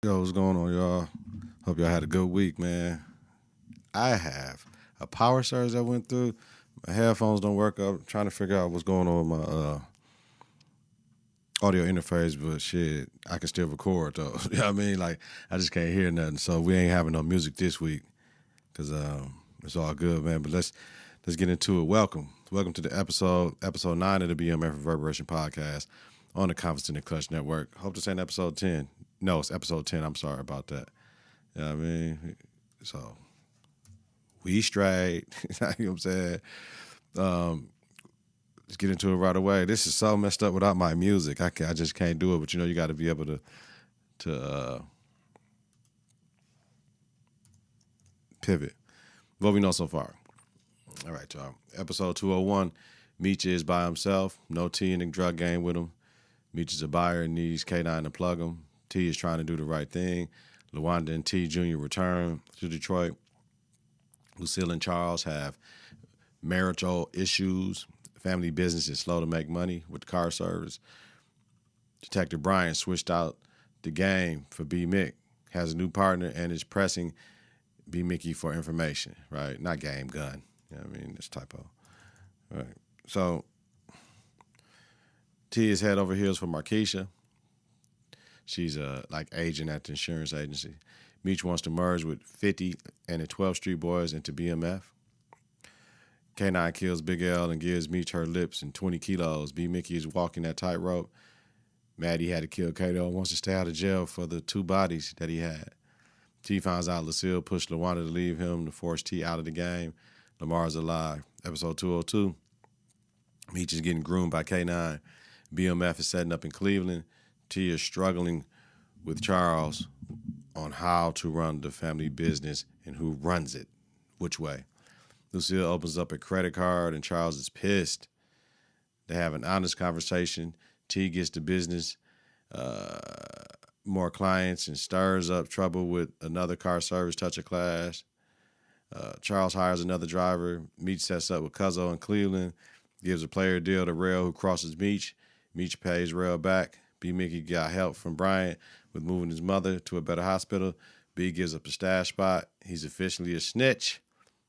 Yo, what's going on, y'all? Hope y'all had a good week, man. I have a power surge that went through. My headphones don't work. I'm trying to figure out what's going on with my audio interface, but shit, I can still record though. You know what I mean? Like, I just can't hear nothing. So we ain't having no music this week because it's all good, man. But let's get into it. Welcome to the episode 9 of the BMF Reverberation podcast on the Konfidence and Klutch network. Hope this ain't episode 10. No, it's episode 10. I'm sorry about that. You know what I mean? So we straight. You know what I'm saying? Let's get into it right away. This is so messed up without my music. I just can't do it. But you got to be able to pivot. What we know so far. All right, y'all. Episode 201. Meech is by himself. No T in the drug game with him. Meech is a buyer and needs K9 to plug him. T is trying to do the right thing. LaWanda and T Jr. return to Detroit. Lucille and Charles have marital issues. Family business is slow to make money with the car service. Detective Brian switched out the game for B. Mick. Has a new partner and is pressing B. Mickey for information, right? Not game, gun. You know what I mean? This typo. All right. So T is head over heels for Markeisha. She's a agent at the insurance agency. Meech wants to merge with 50 and the 12th Street Boys into BMF. K9 kills Big L and gives Meech her lips and 20 kilos. B. Mickey is walking that tightrope. Maddie had to kill Kato and wants to stay out of jail for the 2 bodies that he had. T finds out Lucille pushed LaWanda to leave him to force T out of the game. Lamar's alive. Episode 202. Meech is getting groomed by K9. BMF is setting up in Cleveland. T is struggling with Charles on how to run the family business and who runs it, which way. Lucille opens up a credit card and Charles is pissed. They have an honest conversation. T gets the business, more clients, and stirs up trouble with another car service touch of class. Charles hires another driver. Meech sets up with Cuzzo in Cleveland, gives a player deal to Rail who crosses Meech. Meech pays Rail back. B. Mickey got help from Bryant with moving his mother to a better hospital. B gives up a stash spot. He's officially a snitch.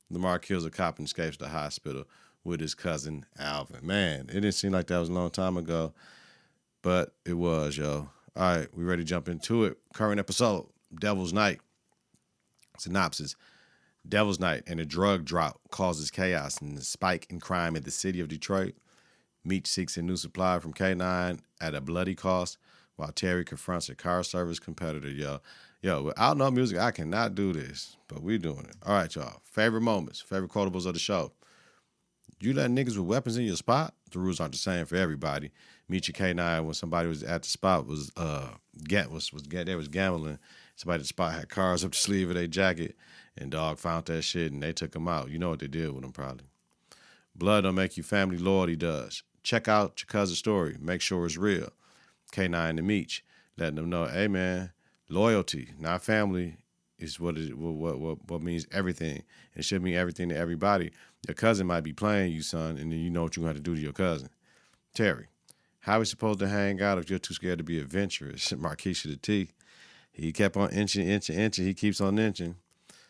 Lamar kills a cop and escapes the hospital with his cousin Alvin. Man, it didn't seem like that was a long time ago, but it was, yo. All right, we ready to jump into it. Current episode, Devil's Night. Synopsis. Devil's Night and a drug drought causes chaos and a spike in crime in the city of Detroit. Meech seeks a new supply from K9 at a bloody cost while Terry confronts a car service competitor, yo. Yo, without no music, I cannot do this, but we doing it. All right, y'all. Favorite moments, favorite quotables of the show. You let niggas with weapons in your spot? The rules aren't the same for everybody. Meech and K9, when somebody was at the spot, was gambling. Somebody at the spot had cars up the sleeve of their jacket, and dog found that shit, and they took him out. You know what they did with him, probably. Blood don't make you family, loyalty does. Check out your cousin's story. Make sure it's real. K9 and Meech, letting them know, hey, man, loyalty, not family, is what means everything. It should mean everything to everybody. Your cousin might be playing you, son, and then you know what you're going to have to do to your cousin. Terry, how are we supposed to hang out if you're too scared to be adventurous? Markeisha the T. He kept on inching. He keeps on inching.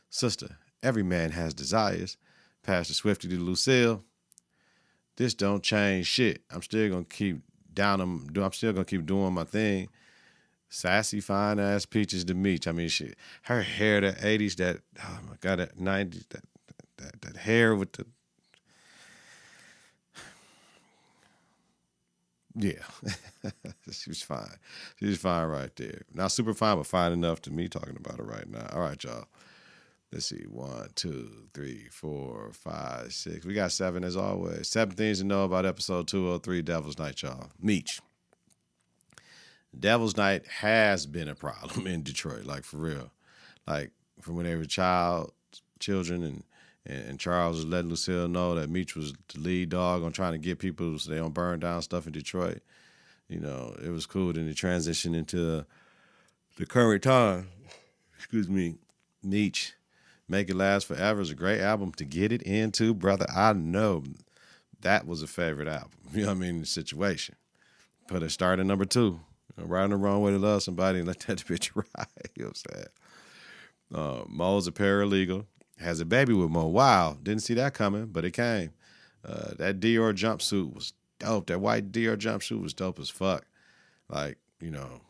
Sister, every man has desires. Pastor Swifty to Lucille. This don't change shit. I'm still gonna keep doing my thing. Sassy, fine ass peaches to Meech. I mean, shit. Her hair, that 80s, that, oh my God, that 90s, that hair with the, yeah. She was fine. She was fine right there. Not super fine, but fine enough to me talking about it right now. All right, y'all. Let's see, 1, 2, 3, 4, 5, 6. We got 7 as always. 7 things to know about episode 203, Devil's Night, y'all. Meech. Devil's Night has been a problem in Detroit, like for real. Like from when they were children, and Charles was letting Lucille know that Meech was the lead dog on trying to get people so they don't burn down stuff in Detroit. You know, it was cool. Then the transition into the current time. Excuse me, Meech. Make It Last Forever is a great album to get it into, brother. I know that was a favorite album. You know what I mean? The situation. Put a start at number 2. Riding the wrong way to love somebody and let that bitch ride. You know what I'm saying? Mo's a paralegal. Has a baby with Mo. Wow. Didn't see that coming, but it came. That Dior jumpsuit was dope. That white Dior jumpsuit was dope as fuck. Like, you know,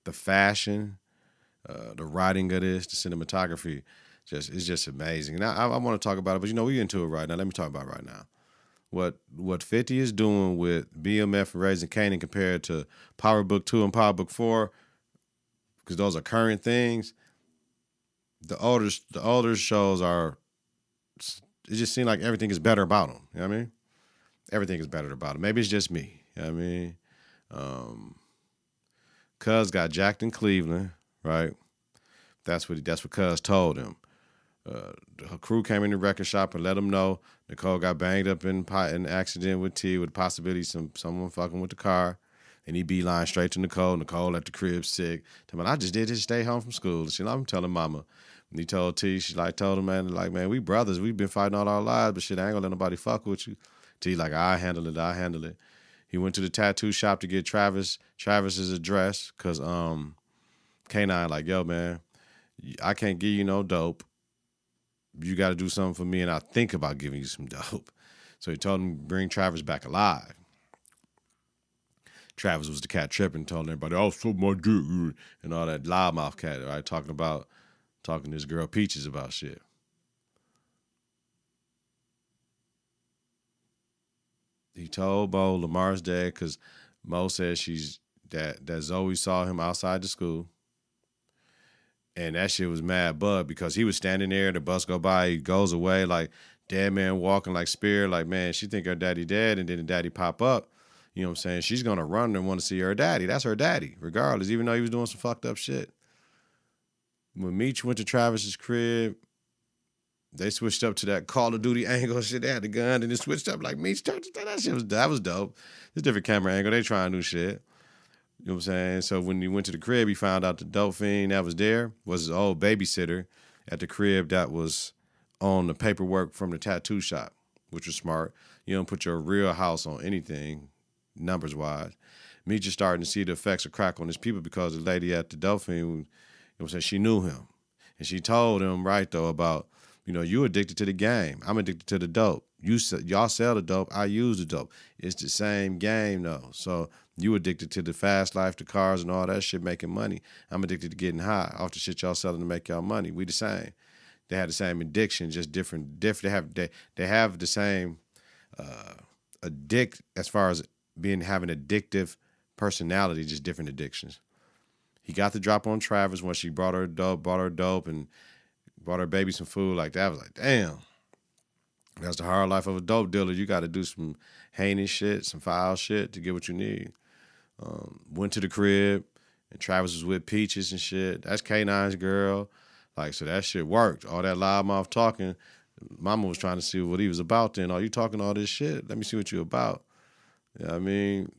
the fashion, the writing of this, the cinematography, it's just amazing. Now I want to talk about it, but you know, we into it right now. Let me talk about it right now. What 50 is doing with BMF and Raising Kanan compared to Power Book 2 and Power Book 4, because those are current things. The older shows are, it just seems like everything is better about them. You know what I mean? Everything is better about them. Maybe it's just me. You know what I mean? Cuz got jacked in Cleveland, right? That's what Cuz told him. Her crew came in the record shop and let him know Nicole got banged up in an accident with T, with the possibility someone fucking with the car. And he beeline straight to Nicole. Nicole at the crib sick. Tell me, I just did this to stay home from school. She like, I'm telling mama. And he told T, she like told him, man, we brothers. We've been fighting all our lives, but shit, I ain't gonna let nobody fuck with you. T like, I handle it. He went to the tattoo shop to get Travis's address, cause K9 like, yo, man, I can't give you no dope. You got to do something for me, and I'll think about giving you some dope. So he told him bring Travis back alive. Travis was the cat tripping, told everybody, "I'll suck my dick," and all that loudmouth cat, right? Talking to this girl Peaches about shit. He told Mo Lamar's dad, because Mo said that Zoe saw him outside the school. And that shit was mad bug, because he was standing there, the bus go by, he goes away like dead man walking like Spear, like, man, she think her daddy dead, and then the daddy pop up. You know what I'm saying? She's gonna run and want to see her daddy. That's her daddy, regardless, even though he was doing some fucked up shit. When Meech went to Travis's crib, they switched up to that Call of Duty angle and shit. They had the gun and it switched up like Meech. That was dope. It's a different camera angle. They trying new shit. You know what I'm saying? So when he went to the crib, he found out the dope fiend that was there was his old babysitter at the crib that was on the paperwork from the tattoo shop, which was smart. You don't put your real house on anything, numbers-wise. Me just starting to see the effects of crack on his people, because the lady at the dope fiend, you know what I'm saying, she knew him. And she told him, right, though, about, you know, you addicted to the game. I'm addicted to the dope. Y'all sell the dope. I use the dope. It's the same game, though. So you addicted to the fast life, the cars, and all that shit, making money. I'm addicted to getting high off the shit y'all selling to make y'all money. We the same. They have the same addiction, just different. They have the same as far as having addictive personality, just different addictions. He got the drop on Travis when she brought her dope, and brought her baby some food. Like, that was like, damn. That's the hard life of a dope dealer. You got to do some heinous shit, some foul shit to get what you need. Went to the crib, and Travis was with Peaches and shit. That's K9's girl. Like, so that shit worked. All that loudmouth talking, mama was trying to see what he was about then. Are you talking all this shit? Let me see what you about. You know what I mean?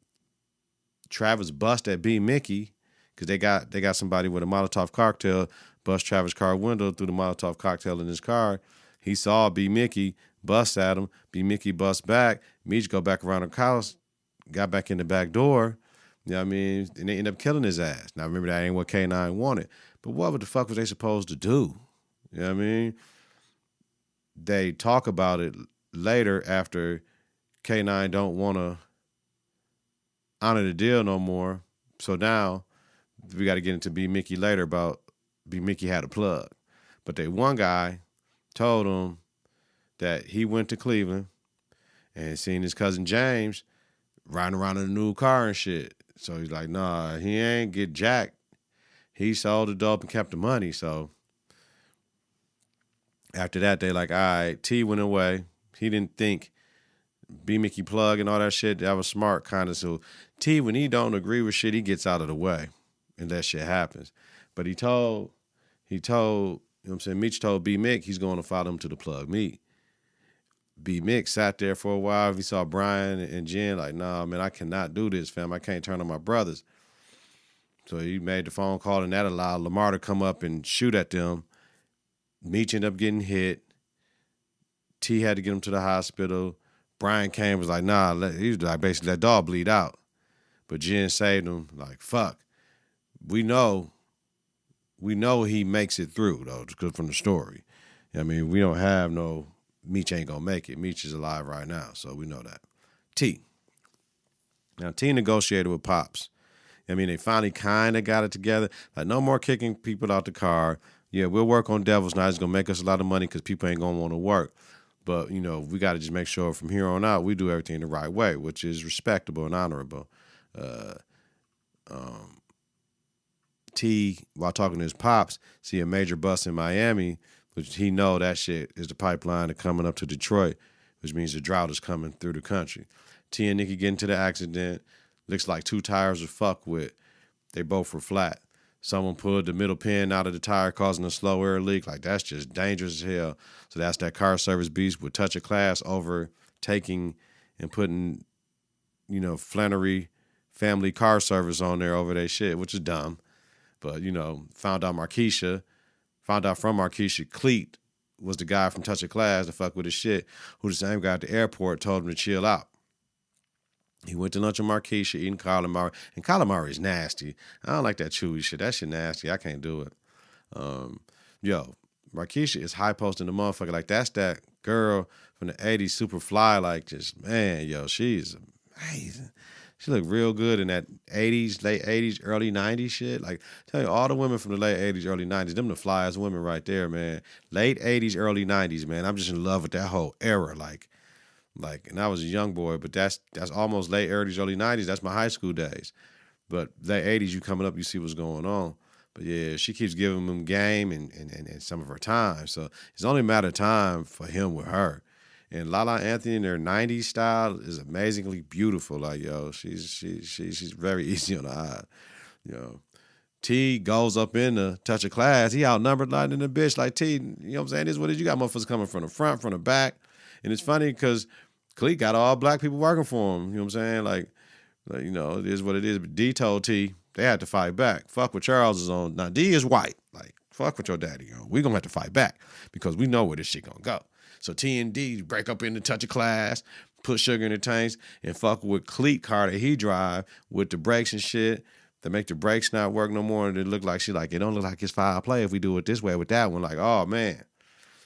Travis bust at B. Mickey, because they got somebody with a Molotov cocktail, bust Travis' car window through the Molotov cocktail in his car. He saw B. Mickey, bust at him. B. Mickey bust back. Meech go back around the house, got back in the back door. You know what I mean? And they end up killing his ass. Now, remember, that ain't what K9 wanted. But what the fuck was they supposed to do? You know what I mean? They talk about it later after K9 don't want to honor the deal no more. So now we got to get into B. Mickey later about B. Mickey had a plug. But one guy told him that he went to Cleveland and seen his cousin James riding around in a new car and shit. So he's like, nah, he ain't get jacked. He sold the dope and kept the money. So after that, they like, all right, T went away. He didn't think B. Mickey plug and all that shit, that was smart kind of. So T, when he don't agree with shit, he gets out of the way and that shit happens. But he told, you know what I'm saying, Meech told B. Mick he's going to follow him to the plug meet. B. Mick sat there for a while. He saw Brian and Jen like, nah, man, I cannot do this, fam. I can't turn on my brothers. So he made the phone call, and that allowed Lamar to come up and shoot at them. Meech ended up getting hit. T had to get him to the hospital. Brian came was like, nah, he was like basically let dog bleed out. But Jen saved him. Like, fuck. We know he makes it through, though, because from the story. I mean, we don't have no Meech ain't gonna make it. Meech is alive right now, so we know that. T. Now, T negotiated with Pops. I mean, they finally kind of got it together. Like, no more kicking people out the car. Yeah, we'll work on Devil's Night. It's going to make us a lot of money because people ain't going to want to work. But, we got to just make sure from here on out we do everything the right way, which is respectable and honorable. T, while talking to his pops, see a major bust in Miami, which he know that shit is the pipeline to coming up to Detroit, which means the drought is coming through the country. T and Nikki get into the accident. Looks like two tires were fucked with. They both were flat. Someone pulled the middle pin out of the tire, causing a slow air leak. Like, that's just dangerous as hell. So that's that car service beast with touch of class overtaking and putting, Flannery family car service on there over their shit, which is dumb. But, found out from Markeisha, Cleet was the guy from Touch of Class to fuck with his shit, who the same guy at the airport told him to chill out. He went to lunch with Markeisha, eating calamari. And calamari is nasty. I don't like that chewy shit. That shit nasty. I can't do it. Markeisha is high posting the motherfucker. Like, that's that girl from the 80s, super fly. Like, just, man, she's amazing. She looked real good in that 80s, late 80s, early 90s shit. Like, tell you, all the women from the late 80s, early 90s, them the flyest women right there, man. Late 80s, early 90s, man. I'm just in love with that whole era. Like, and I was a young boy, but that's almost late 80s, early 90s. That's my high school days. But late 80s, you coming up, you see what's going on. But yeah, she keeps giving him game and some of her time. So it's only a matter of time for him with her. And Lala Anthony in her 90s style is amazingly beautiful. Like, she's very easy on the eye. T goes up in the Touch of Class. He outnumbered like in the bitch. Like, T, you know what I'm saying? This is what it is. You got motherfuckers coming from the front, from the back. And it's funny because Cleet got all black people working for him. You know what I'm saying? Like, it is what it is. But D told T they had to fight back. Fuck what Charles is on. Now, D is white. Like, fuck what your daddy on. We going to have to fight back because we know where this shit going to go. So T and D break up in the Touch of Class, put sugar in the tanks, and fuck with Cleet car that he drive with the brakes and shit. They make the brakes not work no more. And it look like it don't look like it's foul play if we do it this way with that one. Like, oh, man.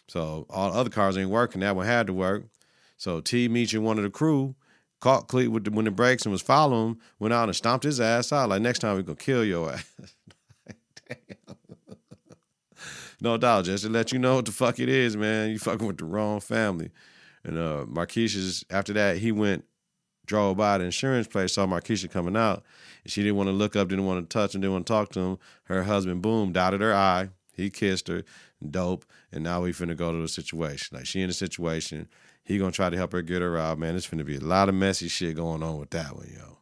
So all the other cars ain't working. That one had to work. So T, Meech, and one of the crew caught Cleet when the brakes and was following him, went out and stomped his ass out. Like, next time we going to kill your ass. Damn. No doubt, just to let you know what the fuck it is, man. You fucking with the wrong family. And Markeisha's, after that, he drove by the insurance place, saw Markeisha coming out, and she didn't want to look up, didn't want to touch him, didn't want to talk to him. Her husband, boom, dotted her eye. He kissed her, dope, and now we finna go to the situation. Like, she in the situation. He gonna try to help her get her out, man. It's finna be a lot of messy shit going on with that one, yo.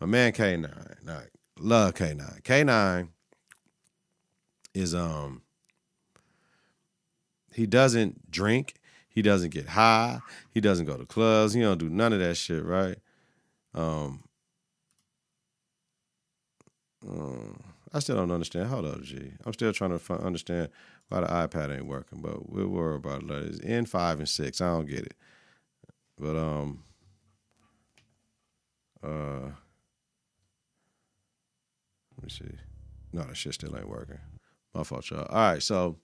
My man K9, like, love K9. K9 is, he doesn't drink. He doesn't get high. He doesn't go to clubs. He don't do none of that shit, right? I still don't understand. Hold up, G. I'm still trying to understand why the iPad ain't working, but we'll worry about it later. It's N5 and 6. I don't get it. But, let me see. No, that shit still ain't working. My fault, y'all. All right, so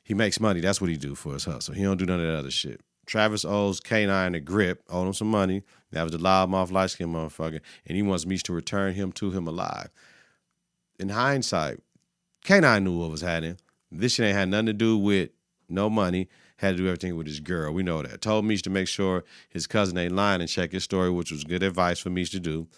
he makes money. That's what he do for his hustle. He don't do none of that other shit. Travis owes K9 a grip, owed him some money. That was the loudmouth, light-skinned motherfucker, and he wants Meech to return him to him alive. In hindsight, K9 knew what was happening. This shit ain't had nothing to do with no money. Had to do everything with his girl. We know that. Told Meech to make sure his cousin ain't lying and check his story, which was good advice for Meech to do.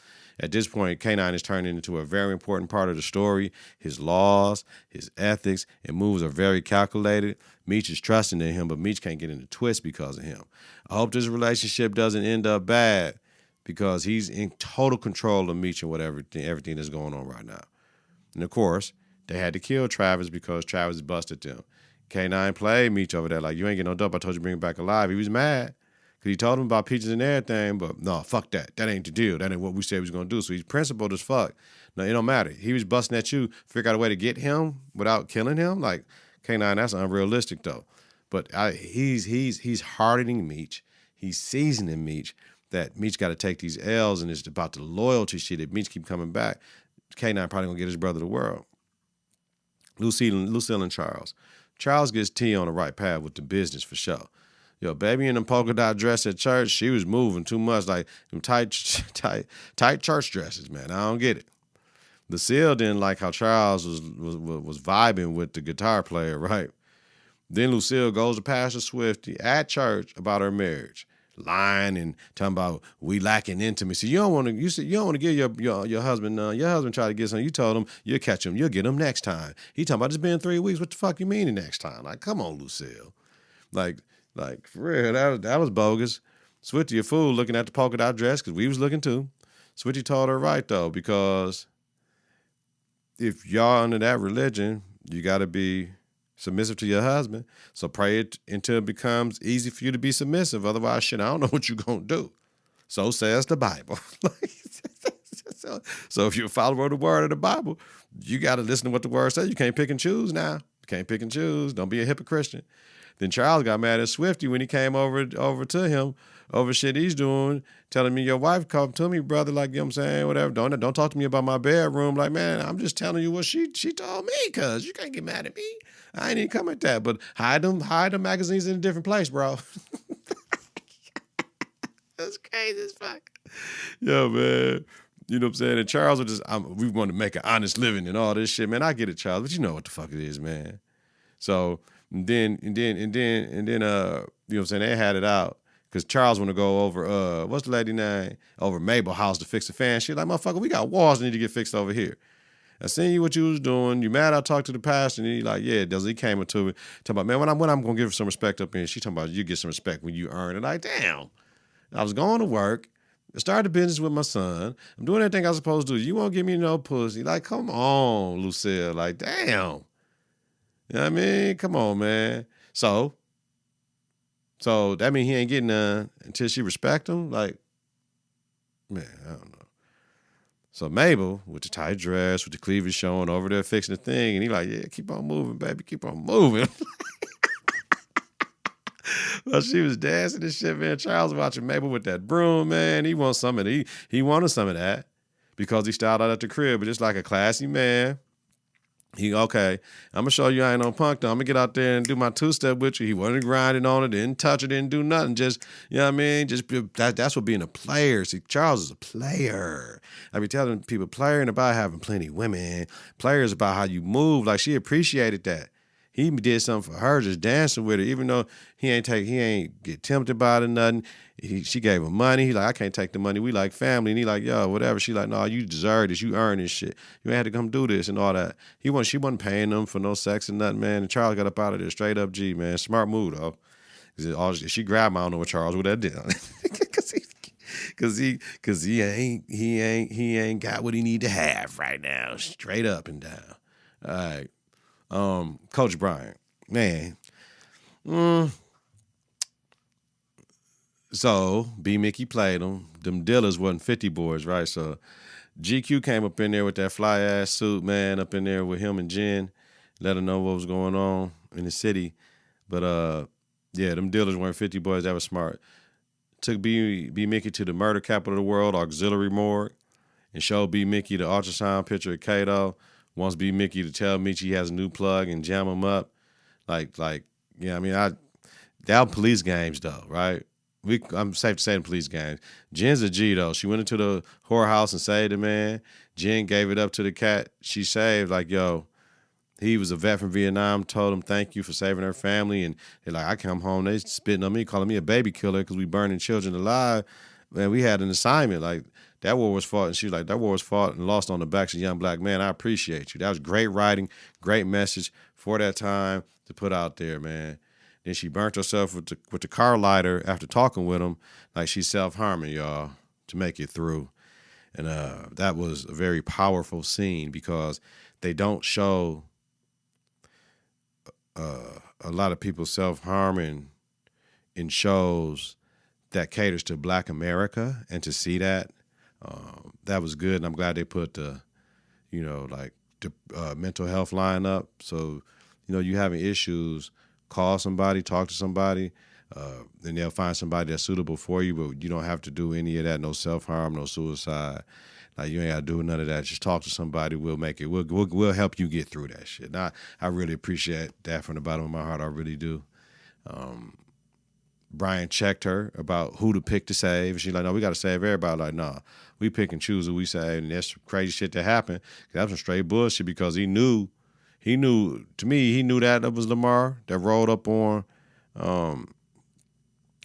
At this point, K9 is turning into a very important part of the story. His laws, his ethics, and moves are very calculated. Meech is trusting in him, but Meech can't get in the twist because of him. I hope this relationship doesn't end up bad because he's in total control of Meech and whatever everything that's going on right now. And of course, they had to kill Travis because Travis busted them. K9 played Meech over there like, you ain't get no dope. I told you to bring him back alive. He was mad. Because he told him about peaches and everything, but no, fuck that. That ain't the deal. That ain't what we said we was going to do. So he's principled as fuck. No, it don't matter. He was busting at you, figure out a way to get him without killing him. Like, K9, that's unrealistic, though. But he's hardening Meech. he's seasoning Meech, that Meech got to take these L's, and it's about the loyalty shit that Meech keep coming back. K9 probably gonna get his brother the world. Lucille and Charles. Charles gets T on the right path with the business for sure. Yo, baby in them polka dot dress at church, she was moving too much, like them tight church dresses, man. I don't get it. Lucille didn't like how Charles was vibing with the guitar player, right? Then Lucille goes to Pastor Swifty at church about her marriage, lying and talking about we lacking intimacy. You don't want to. You said you don't want to give your husband. Your husband tried to get something. You told him you'll catch him. You'll get him next time. He talking about it's been 3 weeks. What the fuck you mean the next time? Like, come on, Lucille. Like for real, that was bogus. Swifty a fool looking at the polka dot dress because we was looking too. Swifty told her right though, because if y'all under that religion, you got to be submissive to your husband. So pray it until it becomes easy for you to be submissive. Otherwise, shit, I don't know what you're going to do. So says the Bible. So if you're a follower of the word of the Bible, you got to listen to what the word says. You can't pick and choose now. You can't pick and choose. Don't be a hypocrite. Then Charles got mad at Swifty when he came over to him over shit he's doing, telling me your wife come to me, brother, like, you know what I'm saying, whatever. Don't talk to me about my bedroom. Like, man, I'm just telling you what she told me, cuz you can't get mad at me. I ain't even come at that. But hide them magazines in a different place, bro. That's crazy as fuck. Yo, man. You know what I'm saying? And Charles was just, we want to make an honest living and all this shit, man. I get it, Charles, but you know what the fuck it is, man. So and then you know what I'm saying, they had it out. Because Charles want to go over, what's the lady name? Over Mabel's house to fix the fan. Shit, like, motherfucker, we got walls that need to get fixed over here. I seen you what you was doing. You mad I talked to the pastor, and he like, yeah, he came into it. Talking about, man, when I'm going to give her some respect up here. She talking about, you get some respect when you earn it. Like, damn. I was going to work. I started a business with my son. I'm doing everything I was supposed to do. You won't give me no pussy. Like, come on, Lucille. Like, damn. You know what I mean? Come on, man. So that means he ain't getting none until she respect him? Like, man, I don't know. So Mabel, with the tight dress, with the cleavage showing, over there fixing the thing, and he like, yeah, keep on moving, baby, keep on moving. Well, she was dancing and shit, man. Charles watching Mabel with that broom, man. He wanted some of that because he styled out at the crib, but just like a classy man. Okay, I'm going to show you I ain't no punk though. I'm going to get out there and do my two-step with you. He wasn't grinding on it, didn't touch it, didn't do nothing. Just, you know what I mean? That's what being a player. See, Charles is a player. I be telling people, player ain't about having plenty of women. Player is about how you move. Like, she appreciated that. He did something for her, just dancing with her, even though he ain't get tempted by it or nothing. She gave him money. He like, I can't take the money. We like family. And he like, yo, whatever. She like, no, you deserve this. You earn this shit. You ain't had to come do this and all that. She wasn't paying him for no sex and nothing, man. And Charles got up out of there straight up G, man. Smart move, though. She grabbed him. I don't know what Charles would have done. Cause he ain't got what he need to have right now. Straight up and down. All right. Coach Bryant, man. So B Mickey played them. Them dealers wasn't 50 boys, right? So GQ came up in there with that fly ass suit, man, up in there with him and Jen, let her know what was going on in the city. But yeah, them dealers weren't 50 boys. That was smart. Took B Mickey to the murder capital of the world, auxiliary morgue, and showed B Mickey the ultrasound picture of Kato. Wants B Mickey to tell Mickey he has a new plug and jam him up. Like, yeah, I mean, that police games though, right? I'm safe to say in police games. Jen's a G though. She went into the whorehouse and saved the man. Jen gave it up to the cat she saved. Like, yo, he was a vet from Vietnam, told him thank you for saving her family. And they're like, I come home, they spitting on me, calling me a baby killer because we burning children alive. Man, we had an assignment. Like, that war was fought, and she was like, that war was fought and lost on the backs of young black men. I appreciate you. That was great writing, great message for that time to put out there, man. Then she burnt herself with the car lighter after talking with him, like she's self-harming, y'all, to make it through. And that was a very powerful scene because they don't show a lot of people self-harming in shows that caters to Black America, and to see that was good. And I'm glad they put the mental health line up. So, you having issues, call somebody, talk to somebody. And they'll find somebody that's suitable for you, but you don't have to do any of that. No self-harm, no suicide. Like, you ain't got to do none of that. Just talk to somebody. We'll make it. We'll help you get through that shit. And I really appreciate that from the bottom of my heart. I really do. Brian checked her about who to pick to save. She's like, no, we got to save everybody. Like, nah, we pick and choose who we save. And that's crazy shit that happened. That was some straight bullshit because he knew, to me, he knew that was Lamar that rolled up on,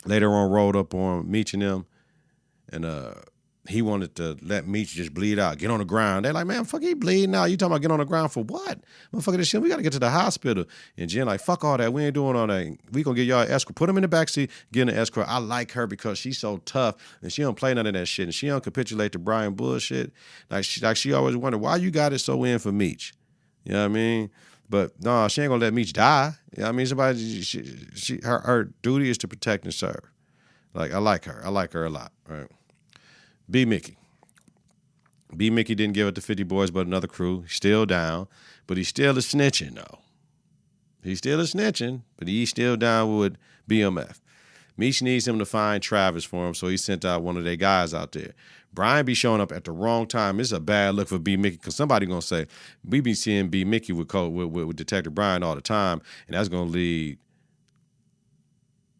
later on rolled up on Meech and them. And he wanted to let Meech just bleed out, get on the ground. They're like, man, fuck, he bleeding out. You talking about get on the ground for what? Motherfucker, this shit, we got to get to the hospital. And Jen like, fuck all that. We ain't doing all that. We going to get y'all an escort. Put him in the backseat, get in the escort. I like her because she's so tough and she don't play none of that shit. And she don't capitulate to Brian bullshit. Like she always wondered, why you got it so in for Meech? You know what I mean? But no, she ain't going to let Meech die. You know what I mean? Somebody, her duty is to protect and serve. Like, I like her. I like her a lot, right? B. Mickey didn't give it to 50 Boys, but another crew. He's still down, but he's still a snitching, though. He's still a snitching, but he's still down with BMF. Meech needs him to find Travis for him, so he sent out one of their guys out there. Brian be showing up at the wrong time. It's a bad look for B. Mickey, because somebody going to say, we be seeing B. Mickey with Detective Brian all the time, and that's going to lead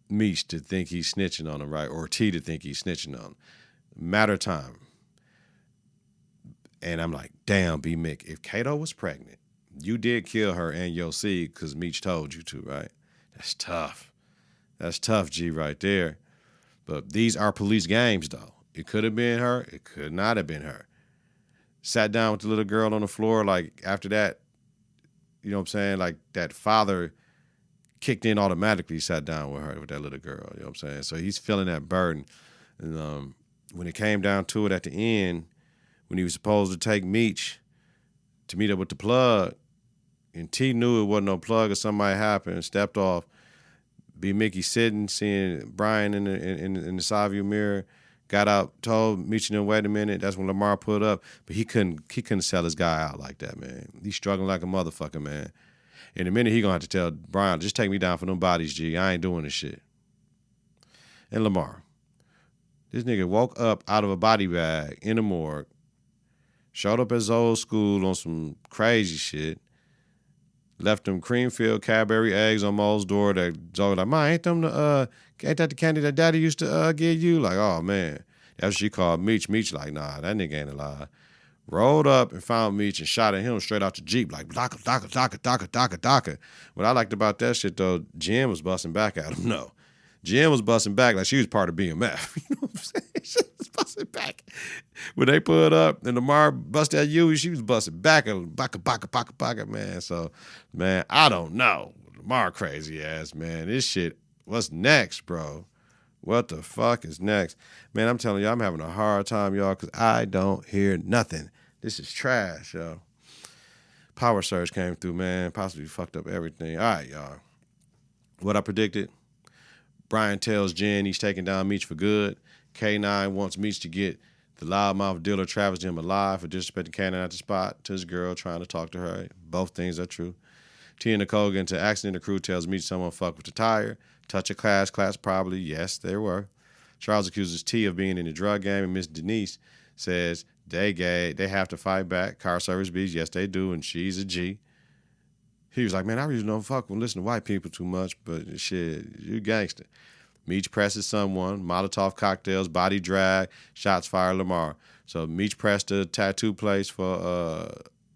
Meech to think he's snitching on him, right? Or T to think he's snitching on him. Matter of time. And I'm like, damn, B. Mick, if Kato was pregnant, you did kill her and your seed because Meech told you to, right? That's tough. That's tough, G, right there. But these are police games, though. It could have been her. It could not have been her. Sat down with the little girl on the floor. Like, after that, you know what I'm saying? Like, that father kicked in automatically, sat down with her, with that little girl. You know what I'm saying? So he's feeling that burden. And when it came down to it at the end, when he was supposed to take Meech to meet up with the plug, and T knew it wasn't no plug or something might happen and stepped off, B. Mickey sitting, seeing Brian in the side view mirror, got out, told Meech and them, wait a minute. That's when Lamar put up. But he couldn't sell his guy out like that, man. He's struggling like a motherfucker, man. In a minute, he gonna have to tell Brian, just take me down for them bodies, G. I ain't doing this shit. And Lamar. This nigga woke up out of a body bag in the morgue, showed up at his old school on some crazy shit, left them cream-filled Cadbury eggs on Mo's door that Zoe like, Ma, ain't that the candy that Daddy used to give you? Like, oh, man. That's what she called Meech. Meech like, nah, that nigga ain't alive. Rolled up and found Meech and shot at him straight out the Jeep, like, daka, daka, daka, daka, daka, daka. What I liked about that shit, though, Jen was busting back at him. No. Jen was busting back like she was part of BMF. You know what I'm saying? She was busting back. When they put up and Lamar busted at you, she was busting back at baka, man. So, man, I don't know. Lamar crazy ass, man. This shit, what's next, bro? What the fuck is next? Man, I'm telling you, I'm having a hard time, y'all, because I don't hear nothing. This is trash, yo. Power surge came through, man. Possibly fucked up everything. All right, y'all. What I predicted? Brian tells Jen he's taking down Meech for good. K9 wants Meech to get the loudmouth dealer Travis Jim alive for disrespecting K9 at the spot to his girl, trying to talk to her. Both things are true. T and Nicole get into an accident. The crew tells Meech someone fucked with the tire. Touch of class probably. Yes, there were. Charles accuses T of being in the drug game, and Miss Denise says they have to fight back. Car service B's, yes, they do, and she's a G. He was like, man, I really don't fuck with listen to white people too much, but shit, you gangster. Meech presses someone, Molotov cocktails, body drag, shots fired Lamar. So Meech pressed a tattoo place for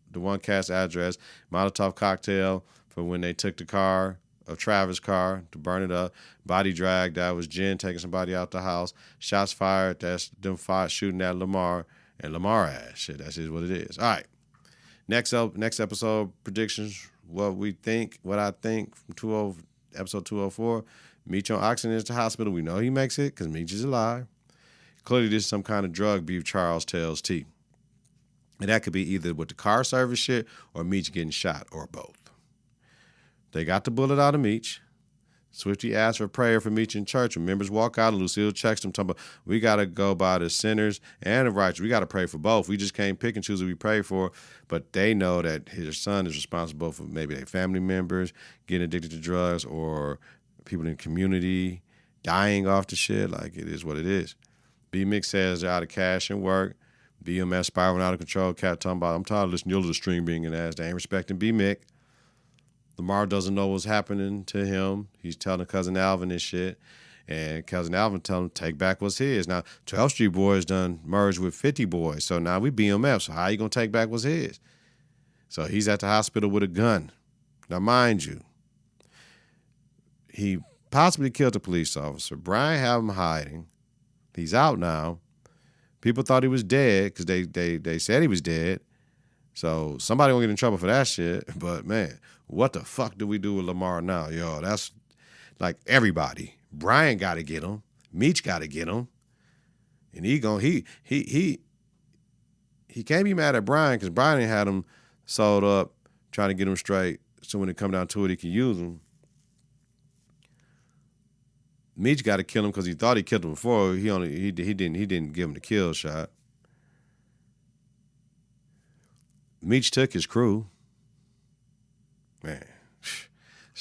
the one cat's address, Molotov cocktail for when they took the car, of Travis' car, to burn it up. Body drag, that was Jen taking somebody out the house. Shots fired, that's them shooting at Lamar, and Lamar ass. Shit, that's just what it is. All right. Next episode predictions. What I think from episode 204. Meech on oxygen into the hospital. We know he makes it because Meech is alive. Clearly, this is some kind of drug beef, Charles tells T. And that could be either with the car service shit or Meech getting shot or both. They got the bullet out of Meech. Swifty asked for prayer for Meech in church. When members walk out and Lucille checks them, talking about, we got to go by the sinners and the righteous. We got to pray for both. We just can't pick and choose who we pray for. But they know that his son is responsible for maybe their family members getting addicted to drugs or people in the community dying off the shit. Like, it is what it is. B-Mix says they're out of cash and work. BMF spiraling out of control. Cat talking about, I'm tired of listening to the stream being an ass. They ain't respecting B-Mick. Lamar doesn't know what's happening to him. He's telling Cousin Alvin this shit. And Cousin Alvin telling him, take back what's his. Now, 12th Street Boys done merged with 50 Boys. So now we BMF. So how you going to take back what's his? So he's at the hospital with a gun. Now, mind you, he possibly killed a police officer. Brian have him hiding. He's out now. People thought he was dead because they said he was dead. So somebody gonna get in trouble for that shit. But man, what the fuck do we do with Lamar now, yo? That's like everybody. Brian got to get him. Meech got to get him. And he can't be mad at Brian because Brian had him sold up, trying to get him straight. So when it come down to it, he can use him. Meech got to kill him because he thought he killed him before. He didn't give him the kill shot. Meech took his crew. Man,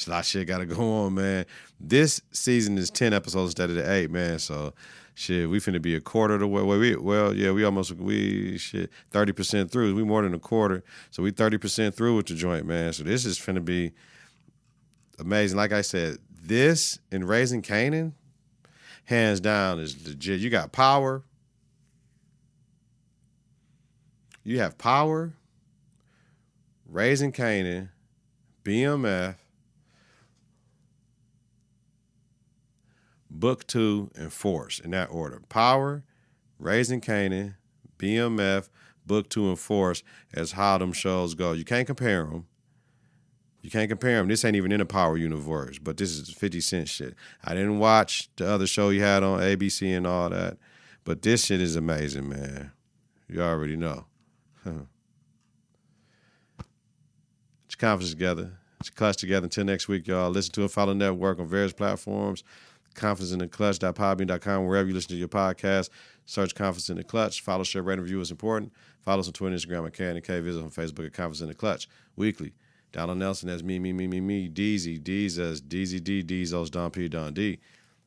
a lot of shit got to go on, man. This season is 10 episodes instead of the 8, man. So, shit, we finna be a quarter of the way. We 30% through. We more than a quarter. So we 30% through with the joint, man. So this is finna be amazing. Like I said, this and Raising Kanan, hands down, is legit. You got Power. You have Power, Raising Kanan, BMF, Book 2, and Force, in that order. Power, Raising Kanan, BMF, Book 2, and Force as how them shows go. You can't compare them. You can't compare them. This ain't even in the Power universe, but this is 50 Cent shit. I didn't watch the other show he had on ABC and all that, but this shit is amazing, man. You already know. Get your confidence together. Get your clutch together. Until next week, y'all. Listen to it. Follow the network on various platforms. ConfidenceInTheClutch.podbean.com, wherever you listen to your podcast. Search Confidence in the Clutch. Follow, share, rate, and review is important. Follow us on Twitter, Instagram at K&K. Visit on Facebook at Confidence in the Clutch. Weekly. Donald Nelson, that's me. Deezy, Deezas, Deezy D, Deezos, Don P, Don D.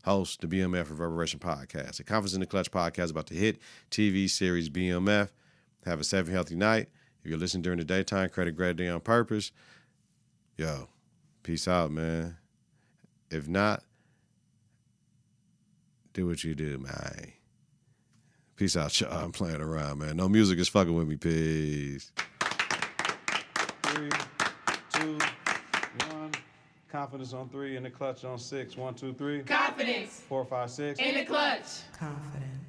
Host the BMF Reverberation podcast. The Confidence in the Clutch podcast about the hit TV series BMF. Have a safe and healthy night. If you're listening during the daytime, credit great day on purpose. Yo, peace out, man. If not, do what you do, man. Peace out, y'all. I'm playing around, man. No music is fucking with me. Peace. 3, 2, 1. Confidence on 3, in the clutch on 6. 1, 2, 3. Confidence. 4, 5, 6. In the clutch. Confidence.